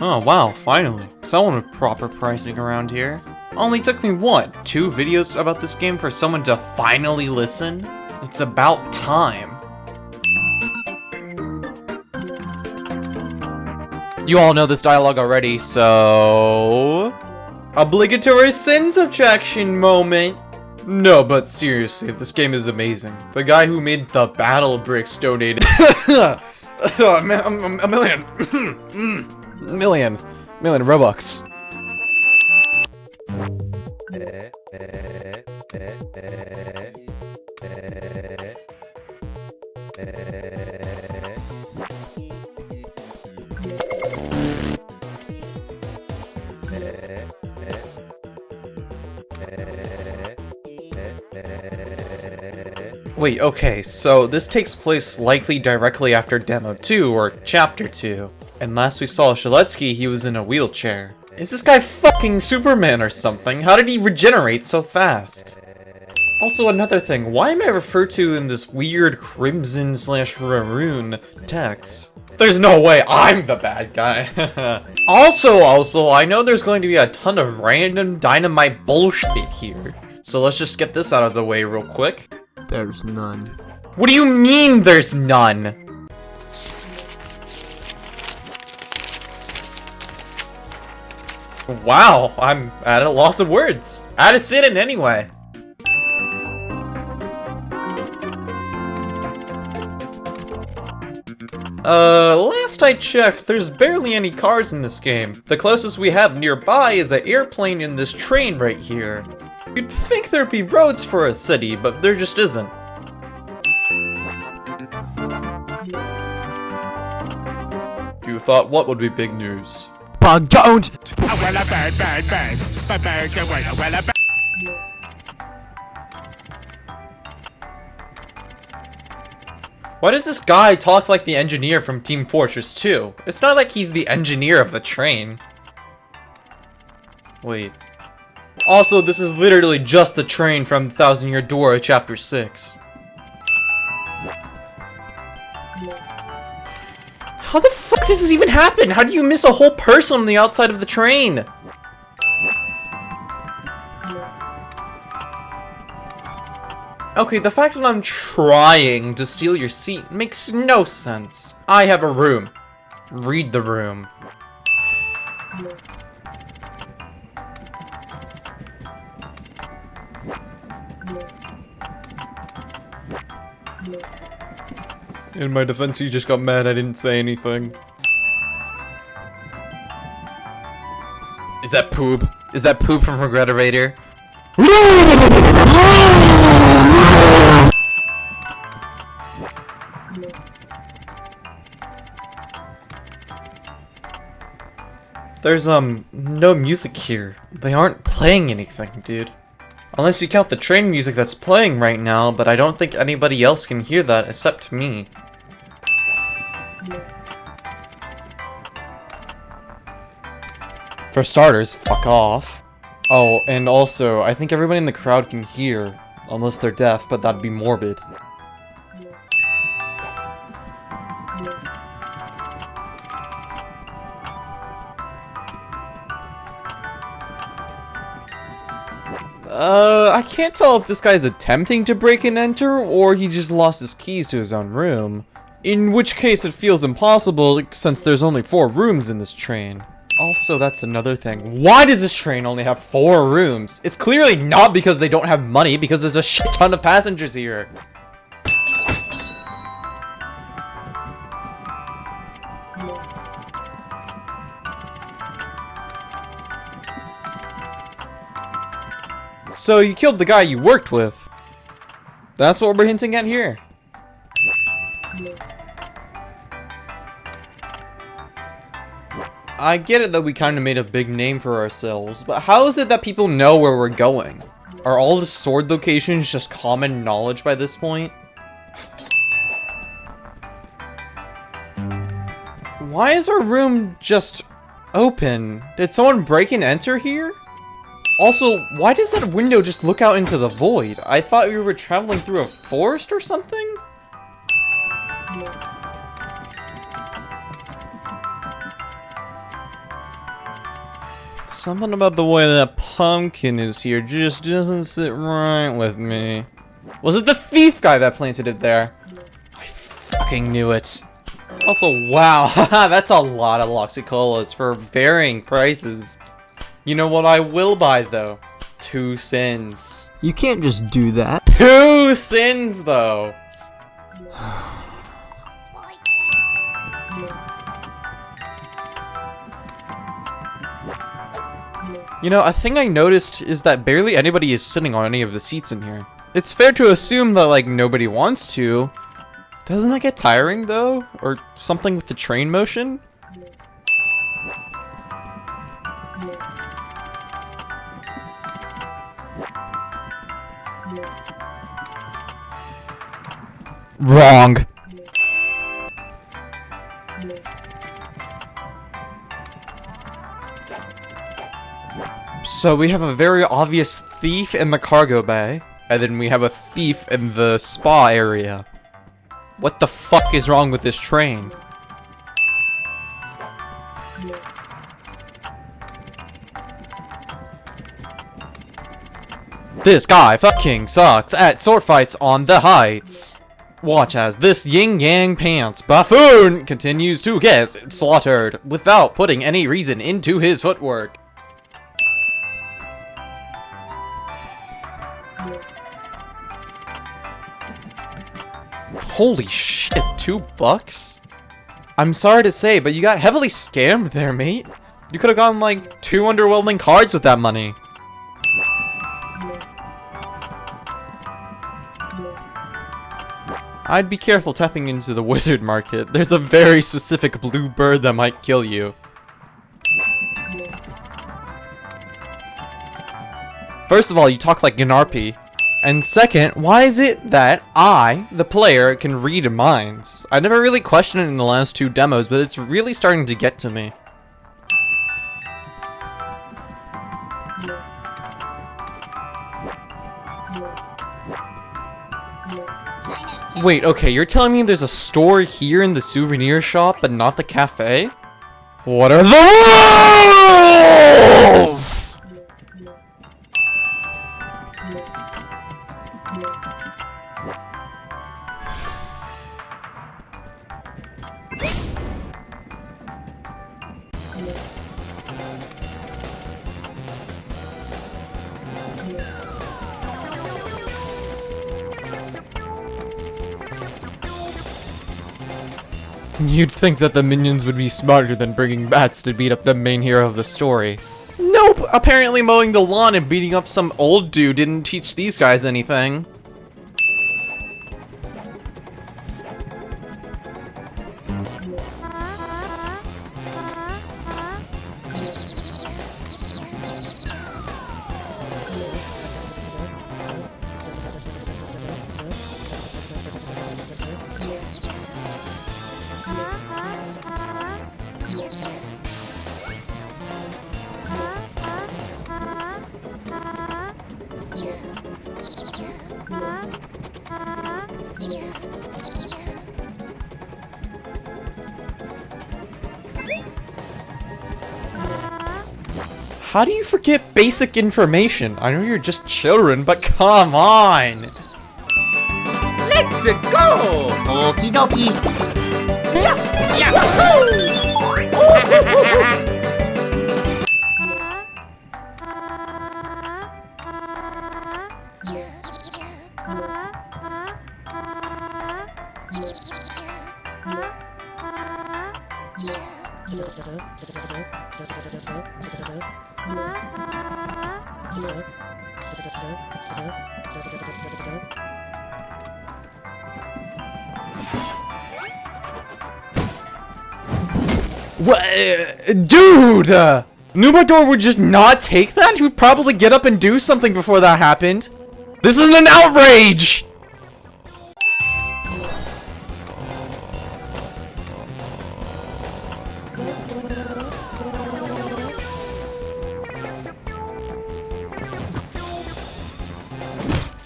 Oh wow, finally. Someone with proper pricing around here. Only took me what, 2 videos about this game for someone to finally listen? It's about time. You all know this dialogue already, so... Obligatory sin subtraction moment! No, but seriously, this game is amazing. The guy who made the battle bricks donated a million Robux. Wait, okay, so this takes place likely directly after Demo 2, or Chapter 2. And last we saw Shaletsky, he was in a wheelchair. Is this guy fucking Superman or something? How did he regenerate so fast? Also, another thing, why am I referred to in this weird crimson/maroon text? There's no way I'm the bad guy. Also, I know there's going to be a ton of random dynamite bullshit here. So let's just get this out of the way real quick. There's none. What do you mean there's none? Wow, I'm at a loss of words. How to sit in anyway. Last I checked, there's barely any cars in this game. The closest we have nearby is an airplane in this train right here. You'd think there'd be roads for a city, but there just isn't. You thought what would be big news? Bug don't! Why does this guy talk like the engineer from Team Fortress 2? It's not like he's the engineer of the train. Wait. Also, this is literally just the train from Thousand Year Door, Chapter 6. How the fuck does this even happen? How do you miss a whole person on the outside of the train? Okay, the fact that I'm trying to steal your seat makes no sense. I have a room. Read the room. In my defense, he just got mad I didn't say anything. Is that poop? Is that poop from Regreterator? There's, no music here. They aren't playing anything, dude. Unless you count the train music that's playing right now, but I don't think anybody else can hear that except me. For starters, fuck off. Oh, and also, I think everybody in the crowd can hear, unless they're deaf, but that'd be morbid. I can't tell if this guy's attempting to break and enter, or he just lost his keys to his own room. In which case it feels impossible, since there's only 4 rooms in this train. Also, that's another thing. Why does this train only have 4 rooms? It's clearly not because they don't have money, because there's a shit ton of passengers here. So you killed the guy you worked with. That's what we're hinting at here. I get it that we kind of made a big name for ourselves, but how is it that people know where we're going? Are all the sword locations just common knowledge by this point? Why is our room just open? Did someone break and enter here? Also, why does that window just look out into the void? I thought we were traveling through a forest or something? Something about the way that pumpkin is here just doesn't sit right with me. Was it the thief guy that planted it there? I fucking knew it. Also, wow, that's a lot of Loxicolas for varying prices. You know what I will buy, though? 2 sins. You can't just do that. 2 sins, though! You know, a thing I noticed is that barely anybody is sitting on any of the seats in here. It's fair to assume that, like, nobody wants to. Doesn't that get tiring, though? Or something with the train motion? Wrong. So we have a very obvious thief in the cargo bay, and then we have a thief in the spa area. What the fuck is wrong with this train? This guy fucking sucks at sword fights on the heights. Watch as this yin-yang pants buffoon continues to get slaughtered without putting any reason into his footwork. Holy shit, $2? I'm sorry to say, but you got heavily scammed there, mate. You could have gotten like 2 underwhelming cards with that money. I'd be careful tapping into the wizard market. There's a very specific blue bird that might kill you. First of all, you talk like Gnarpy. And second, why is it that I, the player, can read minds? I never really questioned it in the last 2 demos, but it's really starting to get to me. Wait, okay, you're telling me there's a store here in the souvenir shop, but not the cafe? What are the rules?! You'd think that the minions would be smarter than bringing bats to beat up the main hero of the story. Nope! Apparently mowing the lawn and beating up some old dude didn't teach these guys anything. How do you forget basic information? I know you're just children, but come on! Let's go! Okie dokie! What? Dude! Numador would just not take that? He would probably get up and do something before that happened. This is an outrage!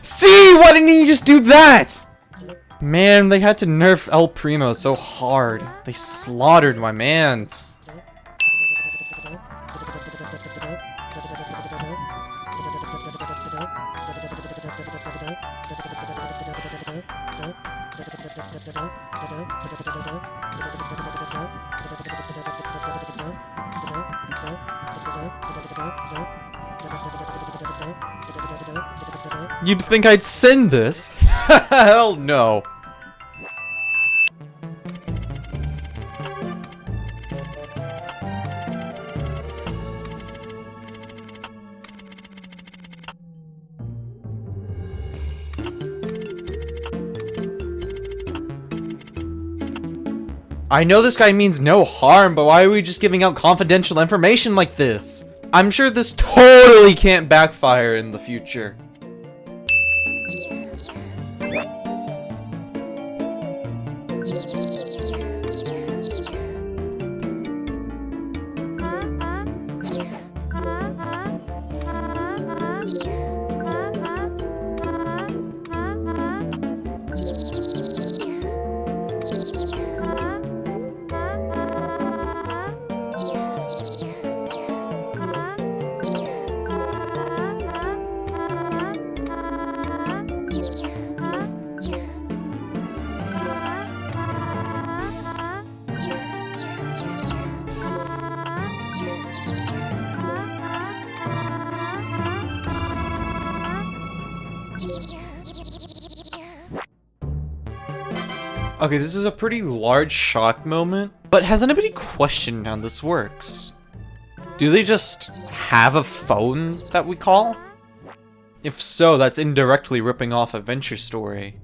See? Why didn't he just do that? Man, they had to nerf El Primo so hard. They slaughtered my mans. You'd think I'd send this? Hell no. I know this guy means no harm, but why are we just giving out confidential information like this? I'm sure this totally can't backfire in the future. Okay, this is a pretty large shock moment, but has anybody questioned how this works? Do they just have a phone that we call? If so, that's indirectly ripping off Adventure Story.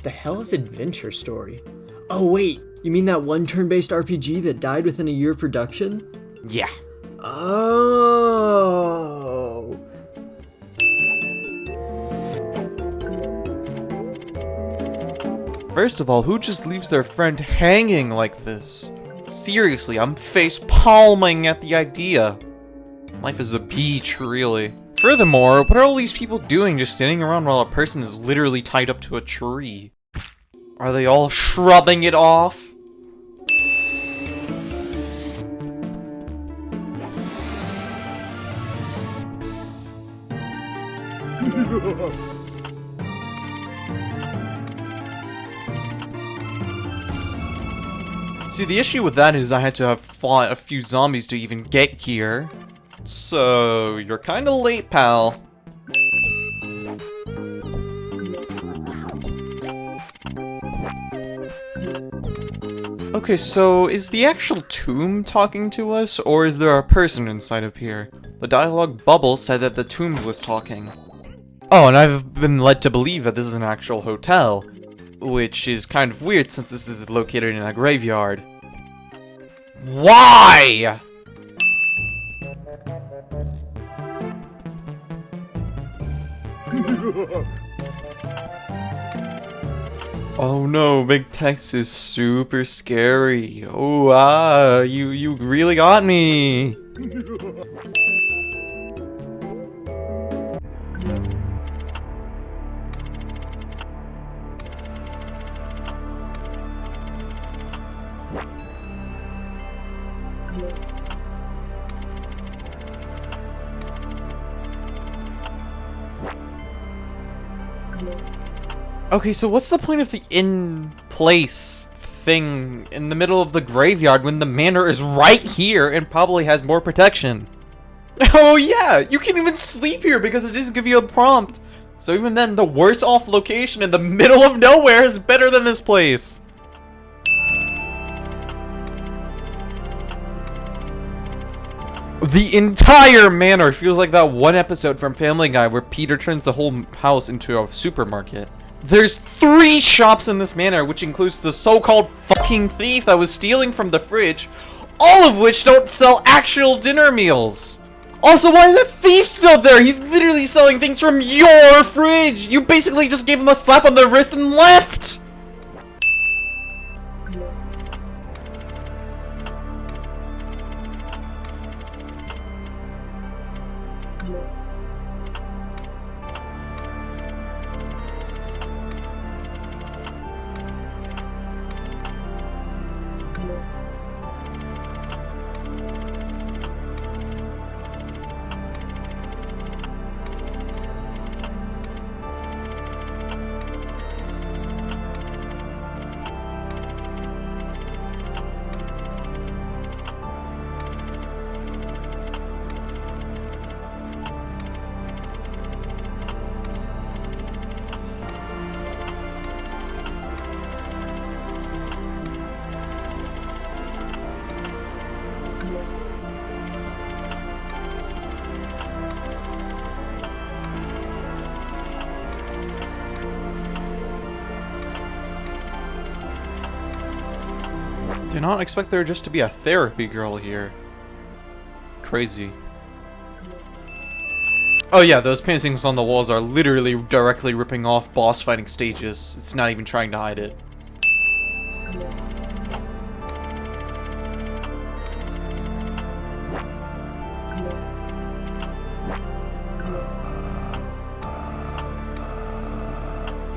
The hell is Adventure Story? Oh wait, you mean that one turn-based RPG that died within a year of production? Yeah. Oh. First of all, who just leaves their friend hanging like this? Seriously, I'm face palming at the idea. Life is a beach, really. Furthermore, what are all these people doing just standing around while a person is literally tied up to a tree? Are they all shrubbing it off? See, the issue with that is I had to have fought a few zombies to even get here. So, you're kinda late, pal. Okay, so is the actual tomb talking to us, or is there a person inside of here? The dialogue bubble said that the tomb was talking. Oh, and I've been led to believe that this is an actual hotel, which is kind of weird since this is located in a graveyard. Why? Oh no, big text is super scary. Oh, you really got me. Okay, so what's the point of the in-place thing in the middle of the graveyard when the manor is right here and probably has more protection? Oh yeah, you can't even sleep here because it doesn't give you a prompt. So even then, the worst off location in the middle of nowhere is better than this place. The entire manor feels like that one episode from Family Guy where Peter turns the whole house into a supermarket. There's 3 shops in this manor, which includes the so-called fucking thief that was stealing from the fridge, all of which don't sell actual dinner meals. Also, why is the thief still there? He's literally selling things from your fridge. You basically just gave him a slap on the wrist and left. Did not expect there just to be a therapy girl here. Crazy. Oh yeah, those paintings on the walls are literally directly ripping off boss fighting stages. It's not even trying to hide it.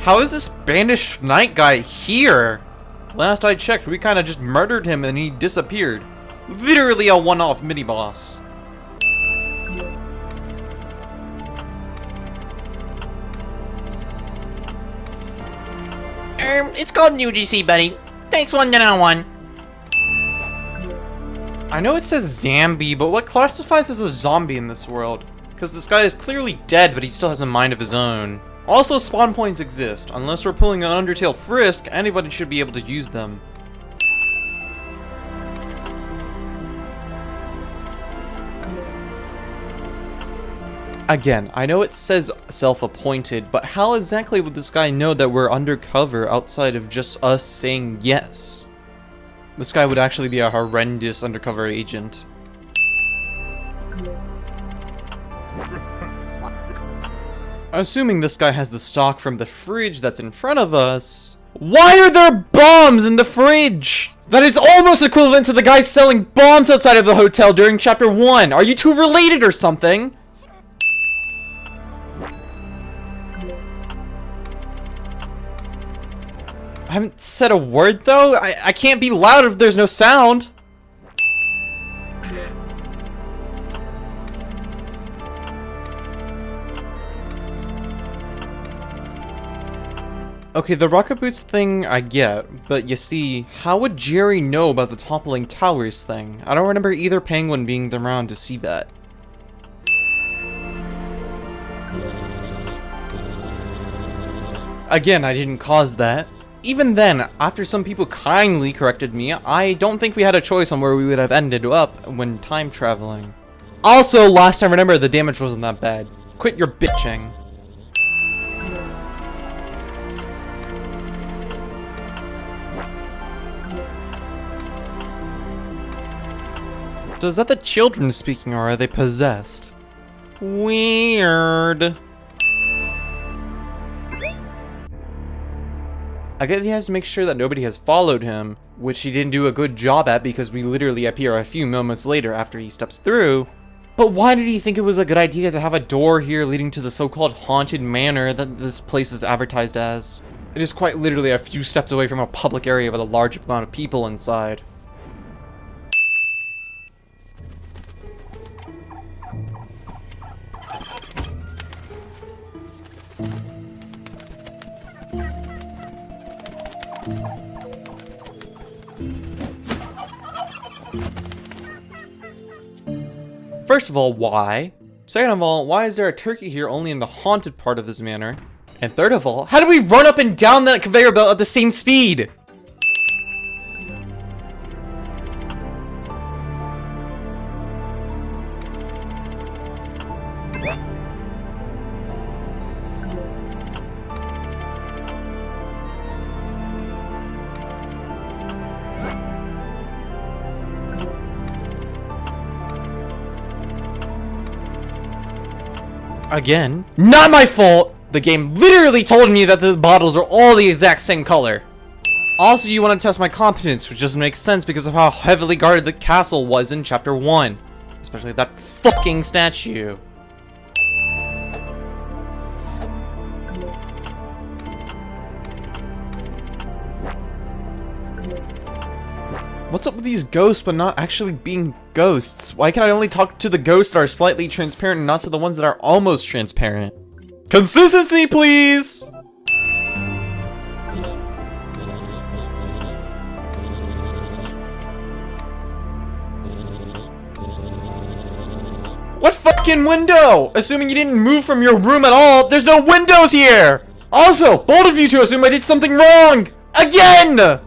How is this banished knight guy here? Last I checked, we kinda just murdered him and he disappeared. Literally a one-off mini-boss. It's called UGC, buddy. Thanks 1-1. I know it says Zambi, but what classifies as a zombie in this world? Because this guy is clearly dead, but he still has a mind of his own. Also, spawn points exist. Unless we're pulling an Undertale Frisk, anybody should be able to use them. Again, I know it says self-appointed, but how exactly would this guy know that we're undercover outside of just us saying yes? This guy would actually be a horrendous undercover agent. Assuming this guy has the stock from the fridge that's in front of us, why are there bombs in the fridge? That is almost equivalent to the guy selling bombs outside of the hotel during chapter 1. Are you two related or something? I haven't said a word though. I can't be loud if there's no sound. Okay, the rocket boots thing I get, but you see, how would Jerry know about the toppling towers thing? I don't remember either penguin being around to see that. Again, I didn't cause that. Even then, after some people kindly corrected me, I don't think we had a choice on where we would have ended up when time traveling. Also, last time, remember, the damage wasn't that bad. Quit your bitching. So is that the children speaking, or are they possessed? Weird. I guess he has to make sure that nobody has followed him, which he didn't do a good job at because we literally appear a few moments later after he steps through. But why did he think it was a good idea to have a door here leading to the so-called haunted manor that this place is advertised as? It is quite literally a few steps away from a public area with a large amount of people inside. First of all, why? Second of all, why is there a turkey here only in the haunted part of this manor? And third of all, how do we run up and down that conveyor belt at the same speed? Again, not my fault! The game literally told me that the bottles are all the exact same color. Also, you want to test my competence, which doesn't make sense because of how heavily guarded the castle was in chapter 1. Especially that fucking statue. What's up with these ghosts but not actually being ghosts? Why can I only talk to the ghosts that are slightly transparent and not to the ones that are almost transparent? Consistency, please! What fucking window? Assuming you didn't move from your room at all, there's no windows here! Also, both of you two assume I did something wrong! Again!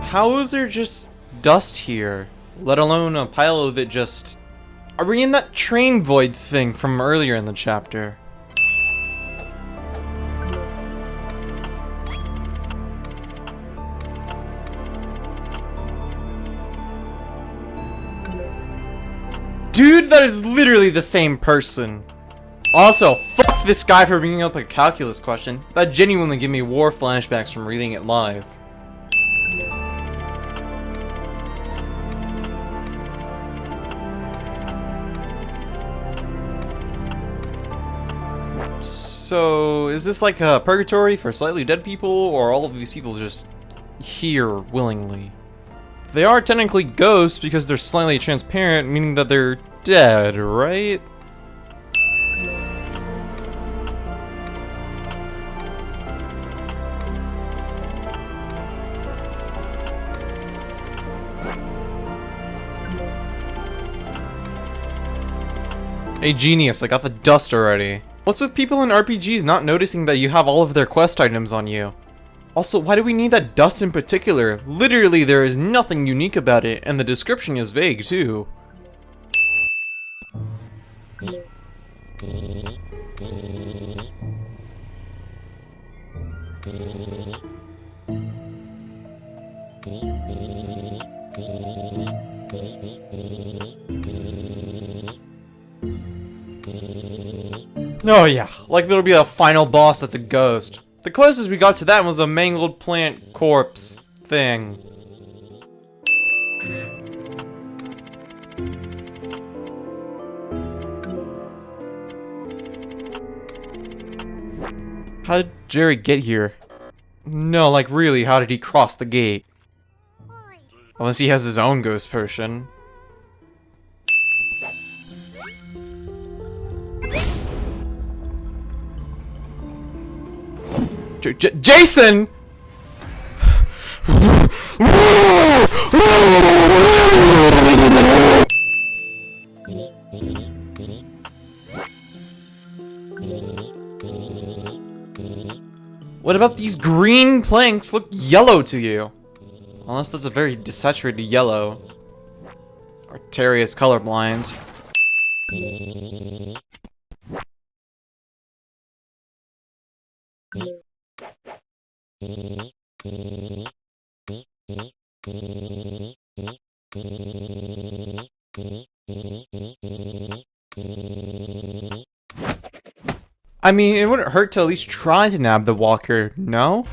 How is there just dust here? Let alone a pile of it just... Are we in that train void thing from earlier in the chapter? Dude, that is literally the same person. Also, fuck this guy for bringing up a calculus question. That genuinely gave me war flashbacks from reading it live. So, is this like a purgatory for slightly dead people, or all of these people just here willingly? They are technically ghosts because they're slightly transparent, meaning that they're dead, right? Hey genius, I got the dust already. What's with people in RPGs not noticing that you have all of their quest items on you? Also, why do we need that dust in particular? Literally, there is nothing unique about it, and the description is vague too. Oh yeah, like there'll be a final boss that's a ghost. The closest we got to that was a mangled plant corpse thing. How did Jerry get here? No, like really, how did he cross the gate? Unless he has his own ghost potion. Jason! What about these green planks look yellow to you? Unless that's a very desaturated yellow. Arteria is colorblind. I mean, it wouldn't hurt to at least try to nab the walker, no?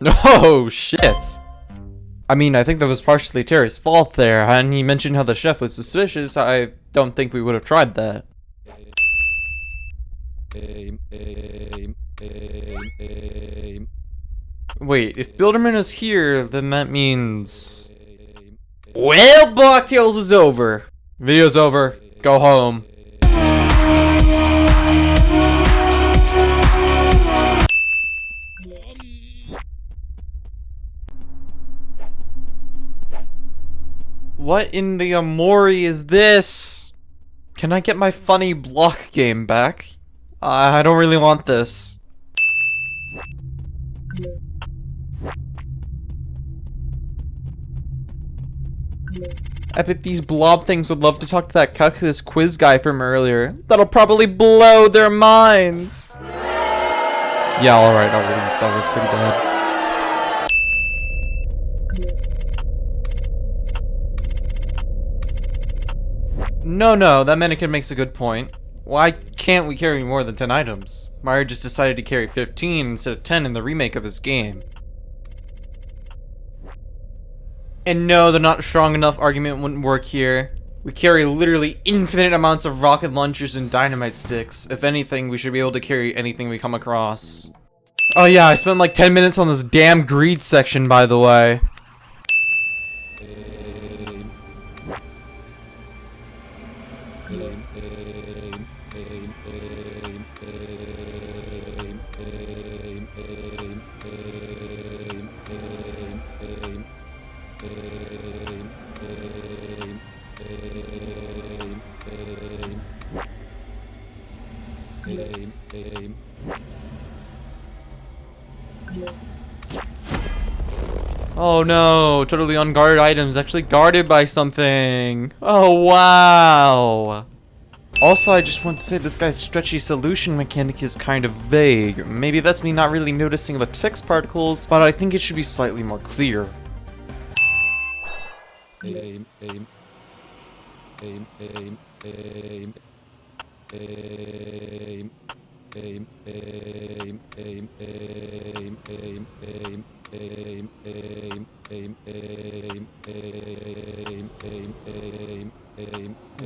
Oh, shit. I mean, I think that was partially Terry's fault there, and he mentioned how the chef was suspicious. I don't think we would have tried that. Wait, if Builderman is here, then that means... Well, Blocktales is over. Video's over. Go home. What in the Amori is this? Can I get my funny block game back? I don't really want this. I bet these blob things would love to talk to that calculus quiz guy from earlier. That'll probably blow their minds. Yeah, alright, I'll leave. That was pretty bad. No, that mannequin makes a good point. Why can't we carry more than 10 items? Mario just decided to carry 15 instead of 10 in the remake of his game. And no, the not strong enough argument wouldn't work here. We carry literally infinite amounts of rocket launchers and dynamite sticks. If anything, we should be able to carry anything we come across. Oh yeah, I spent like 10 minutes on this damn greed section, by the way. Oh no, totally unguarded items actually guarded by something. Oh wow. Also, I just want to say this guy's stretchy solution mechanic is kind of vague. Maybe that's me not really noticing the text particles, but I think it should be slightly more clear.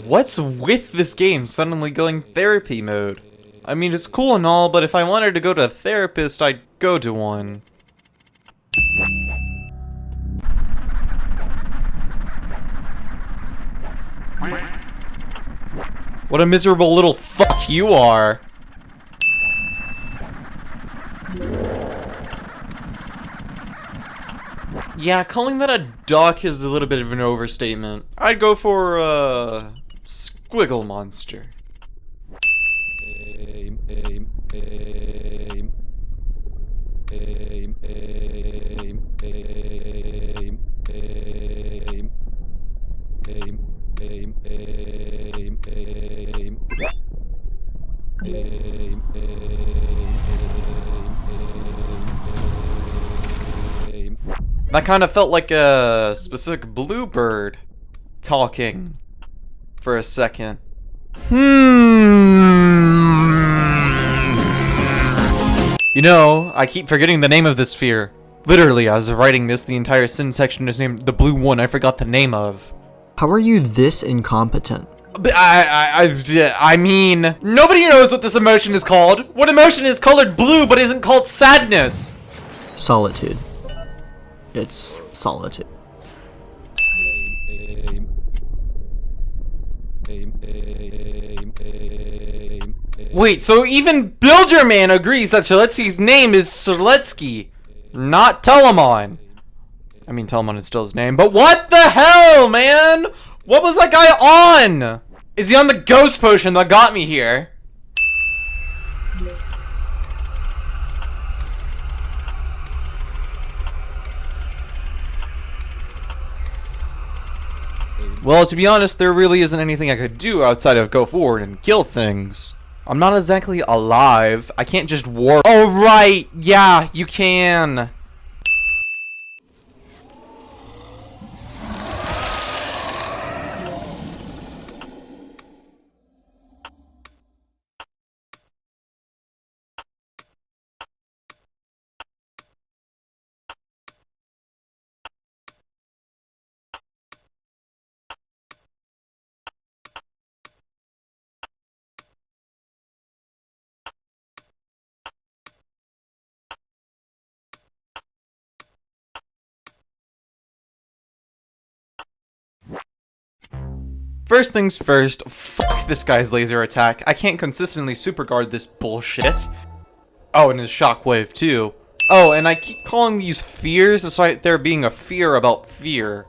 What's with this game suddenly going therapy mode? I mean, it's cool and all, but if I wanted to go to a therapist, I'd go to one. What a miserable little fuck you are. Yeah, calling that a duck is a little bit of an overstatement. I'd go for a squiggle monster. That kind of felt like a specific bluebird talking for a second. You know, I keep forgetting the name of this sphere. Literally, as of writing this, the entire sin section is named the blue one I forgot the name of. How are you this incompetent? I mean, nobody knows what this emotion is called. What emotion is colored blue but isn't called sadness? Solitude. It's solitude. Wait, so even Builder Man agrees that Shaletsky's name is Shaletsky, not Telemon. I mean, Telemon is still his name, but what the hell, man? What was that guy on? Is he on the ghost potion that got me here? Well, to be honest, there really isn't anything I could do outside of go forward and kill things. I'm not exactly alive. I can't just warp. Oh, right. Yeah, you can. First things first, fuck this guy's laser attack. I can't consistently superguard this bullshit. Oh, and his shockwave too. Oh, and I keep calling these fears despite there being a fear about fear.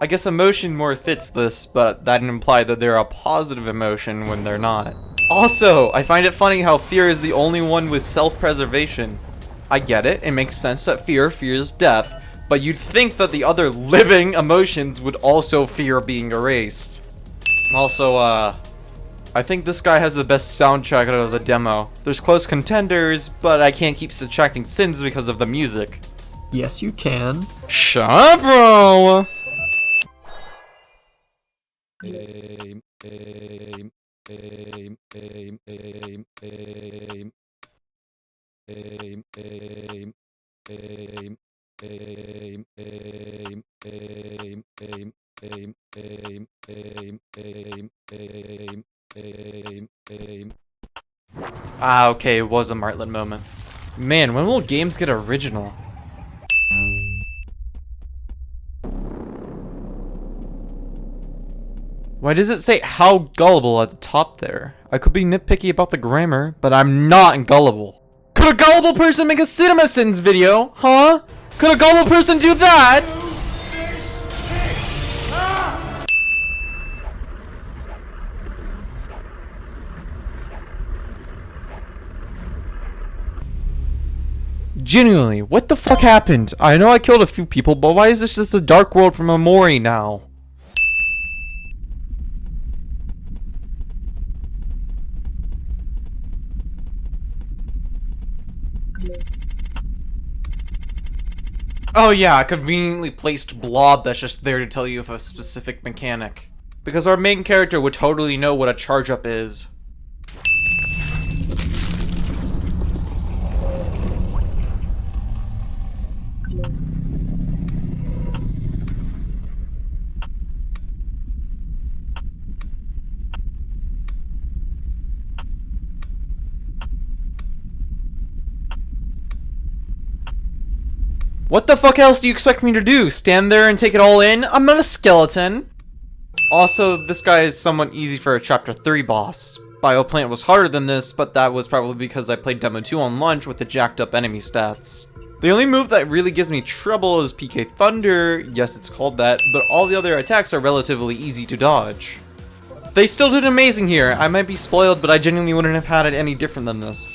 I guess emotion more fits this, but that'd imply that they're a positive emotion when they're not. Also, I find it funny how fear is the only one with self-preservation. I get it, it makes sense that fear fears death, but you'd think that the other living emotions would also fear being erased. Also, I think this guy has the best soundtrack out of the demo. There's close contenders, but I can't keep subtracting sins because of the music. Yes, you can. Shut up, bro! Ah, okay, it was a Martlet moment. Man, when will games get original? Why does it say how gullible at the top there? I could be nitpicky about the grammar, but I'm not gullible. Could a gullible person make a CinemaSins video? Huh? Could a gullible person do that? Genuinely, what the fuck happened? I know I killed a few people, but why is this just a dark world from Amori now? Oh yeah, a conveniently placed blob that's just there to tell you of a specific mechanic. Because our main character would totally know what a charge up is. What the fuck else do you expect me to do? Stand there and take it all in? I'm not a skeleton. Also, this guy is somewhat easy for a chapter 3 boss. Bioplant was harder than this, but that was probably because I played Demo 2 on launch with the jacked up enemy stats. The only move that really gives me trouble is PK Thunder, yes it's called that, but all the other attacks are relatively easy to dodge. They still did amazing here. I might be spoiled, but I genuinely wouldn't have had it any different than this.